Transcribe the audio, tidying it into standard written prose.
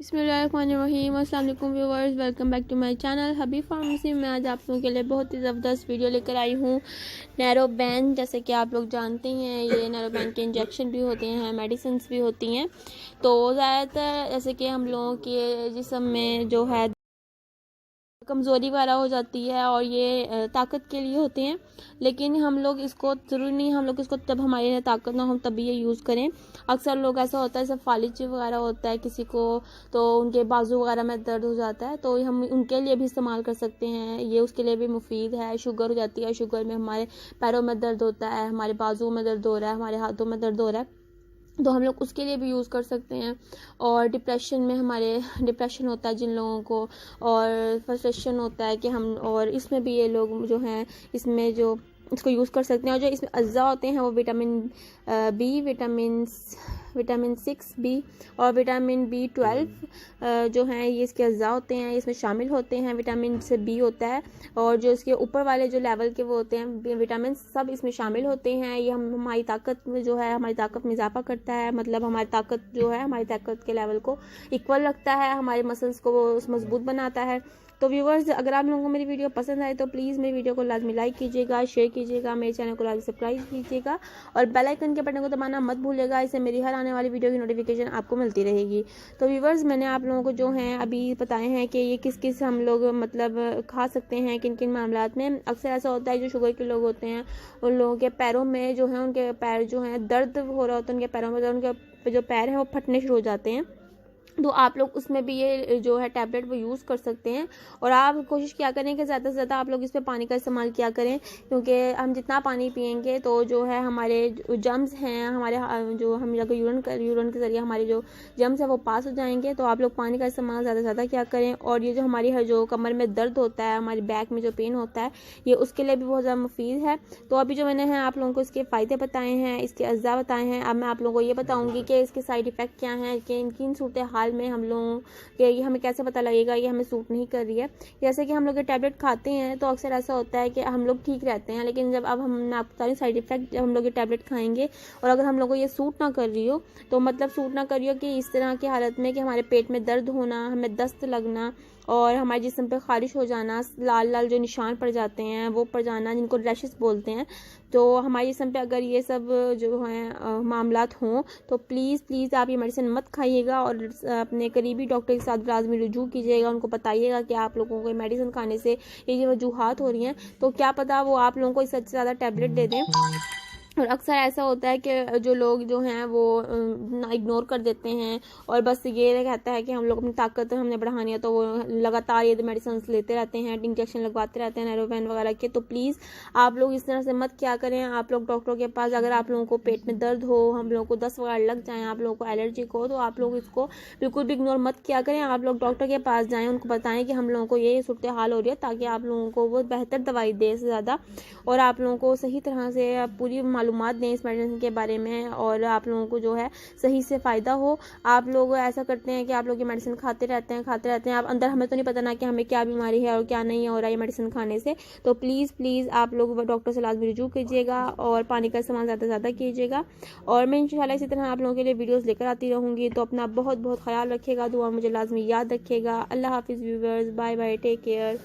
बिस्मिल्लाहिर्रहमानिर्रहीम। अस्सलाम वालेकुम viewers, welcome back to my channel हबी फार्मेसी में। आज आप लोगों के लिए बहुत ही ज़बरदस्त वीडियो लेकर आई हूँ। नैरोबैन, जैसे कि आप लोग जानते हैं, ये नैरोबैन के इंजेक्शन भी होते हैं, मेडिसिन भी होती हैं। तो ज़्यादातर जैसे कि हम लोगों के जिस्म में जो है कमज़ोरी वगैरह हो जाती है और ये ताकत के लिए होते हैं, लेकिन हम लोग इसको ज़रूरी नहीं हम लोग इसको तब हमारे ताकत ना हो तभी ये यूज़ करें। अक्सर लोग ऐसा होता है, जैसे फालिज वगैरह होता है किसी को, तो उनके बाजू वगैरह में दर्द हो जाता है, तो हम उनके लिए भी इस्तेमाल कर सकते हैं। ये उसके लिए भी मुफीद है। शुगर हो जाती है, शुगर में हमारे पैरों में दर्द होता है, हमारे बाजुओं में दर्द हो रहा है, हमारे हाथों में दर्द हो रहा है, तो हम लोग उसके लिए भी यूज़ कर सकते हैं। और डिप्रेशन में हमारे डिप्रेशन होता है जिन लोगों को, और फ्रस्ट्रेशन होता है कि हम, और इसमें भी ये लोग जो हैं इसमें जो इसको यूज़ कर सकते हैं। और जो इसमें अज्जा होते हैं वो विटामिन बी, विटामिन 6 बी और विटामिन B12 जो हैं ये इसके अज्जा होते हैं, इसमें शामिल होते हैं। विटामिन से बी होता है, और जो इसके ऊपर वाले जो लेवल के वो होते हैं विटामिन, सब इसमें शामिल होते हैं। ये हमारी ताकत में जो है, हमारी ताकत में इजाफा करता है, मतलब हमारी ताकत जो है हमारी ताकत के लेवल को इक्वल रखता है, हमारे मसल्स को वो मजबूत बनाता है। तो व्यूवर्स, अगर आप लोगों को मेरी वीडियो पसंद आए तो प्लीज़ मेरी वीडियो को लाजमी लाइक कीजिएगा, शेयर कीजिएगा, मेरे चैनल को लाजमी सब्सक्राइब कीजिएगा और बेल आइकन के बटन को दबाना मत भूलिएगा। इससे मेरी हर आने वाली वीडियो की नोटिफिकेशन आपको मिलती रहेगी। तो व्यूवर्स, मैंने आप लोगों को जो हैं अभी बताए हैं कि ये किस किस हम लोग मतलब खा सकते हैं, किन किन मामलात में। अक्सर ऐसा होता है जो शुगर के लोग होते हैं उन लोगों के पैरों में जो है, उनके पैर जो हैं दर्द हो रहा होता है, उनके पैरों में, उनके जो पैर हैं वो फटने शुरू हो जाते हैं, तो आप लोग उसमें भी ये जो है टैबलेट वो यूज़ कर सकते हैं। और आप कोशिश किया करें कि ज़्यादा से ज़्यादा आप लोग इस पे पानी का इस्तेमाल किया करें, क्योंकि हम जितना पानी पियेंगे तो जो है हमारे जम्स हैं, हमारे जो हम अगर यूरिन के ज़रिए हमारे जो जम्स हैं वो पास हो जाएंगे। तो आप लोग पानी का इस्तेमाल ज़्यादा से ज़्यादा किया करें। और ये जो हमारी जो कमर में दर्द होता है, हमारी बैक में जो पेन होता है, ये उसके लिए भी बहुत ज़्यादा मुफीद है। तो अभी जो मैंने आप लोगों को इसके फ़ायदे बताए हैं, इसके अज्जा बताए हैं, अब मैं आप लोगों को ये बताऊँगी कि इसके साइड इफ़ेक्ट क्या हैं, कि किन सूरत हाल में हम लोगों के ये हमें कैसे पता लगेगा ये हमें सूट नहीं कर रही है। जैसे कि हम लोग ये टैबलेट खाते हैं तो अक्सर ऐसा होता है कि हम लोग ठीक रहते हैं, लेकिन जब अब हम आपको बता रहे साइड इफेक्ट, जब हम लोग ये टैबलेट खाएंगे और अगर हम लोग को ये सूट ना कर रही हो, तो मतलब सूट ना कर रही हो कि इस तरह की हालत में कि हमारे पेट में दर्द होना, हमें दस्त लगना और हमारे जिस्म पे खारिश हो जाना, लाल लाल जो निशान पड़ जाते हैं वो पड़ जाना, जिनको रैशेस बोलते हैं, तो हमारे जिस्म पे अगर ये सब जो हैं मामलात हों तो प्लीज़ आप ये मेडिसिन मत खाइएगा और अपने करीबी डॉक्टर के साथ लाजमी रुजू कीजिएगा। उनको बताइएगा कि आप लोगों को मेडिसिन खाने से ये वजूहात हो रही हैं, तो क्या पता वो आप लोगों को इससे ज़्यादा टैबलेट दे दें। और अक्सर ऐसा होता है कि जो लोग जो हैं वो इग्नोर कर देते हैं और बस ये कहता है कि हम लोग अपनी ताकत हमने बढ़ानी है, तो वो लगातार ये मेडिसिन लेते रहते हैं, इंजेक्शन लगवाते रहते हैं नैरोबैन वगैरह के। तो प्लीज़ आप लोग इस तरह से मत क्या करें। आप लोग डॉक्टर के पास, अगर आप लोगों को पेट में दर्द हो, हम लोगों को दस्त वगैरह लग जाए, आप लोगों को एलर्जी हो, तो आप लोग इसको बिल्कुल भी इग्नोर मत किया करें। आप लोग डॉक्टर के पास जाएँ, उनको बताएं कि हम लोगों को ये सूरत हाल हो रही है, ताकि आप लोगों को वो बेहतर दवाई दे से ज़्यादा, और आप लोगों को सही तरह से पूरी मालूमात दें इस मेडिसिन के बारे में, और आप लोगों को जो है सही से फ़ायदा हो। आप लोग ऐसा करते हैं कि आप लोग ये मेडिसिन खाते रहते हैं, आप अंदर, हमें तो नहीं पता ना कि हमें क्या बीमारी है और क्या नहीं हो रहा है ये मेडिसिन खाने से। तो प्लीज़ आप लोग डॉक्टर से लाजमी रुजू कीजिएगा और पानी का इस्तेमाल ज़्यादा से ज़्यादा कीजिएगा। और मैं इंशाल्लाह इसी तरह आप लोगों के लिए वीडियोज़ लेकर आती रहूँगी। तो अपना बहुत बहुत ख्याल रखिएगा, दुआ मुझे लाजमी याद रखिएगा। अल्लाह हाफिज़ viewers, bye bye, take care.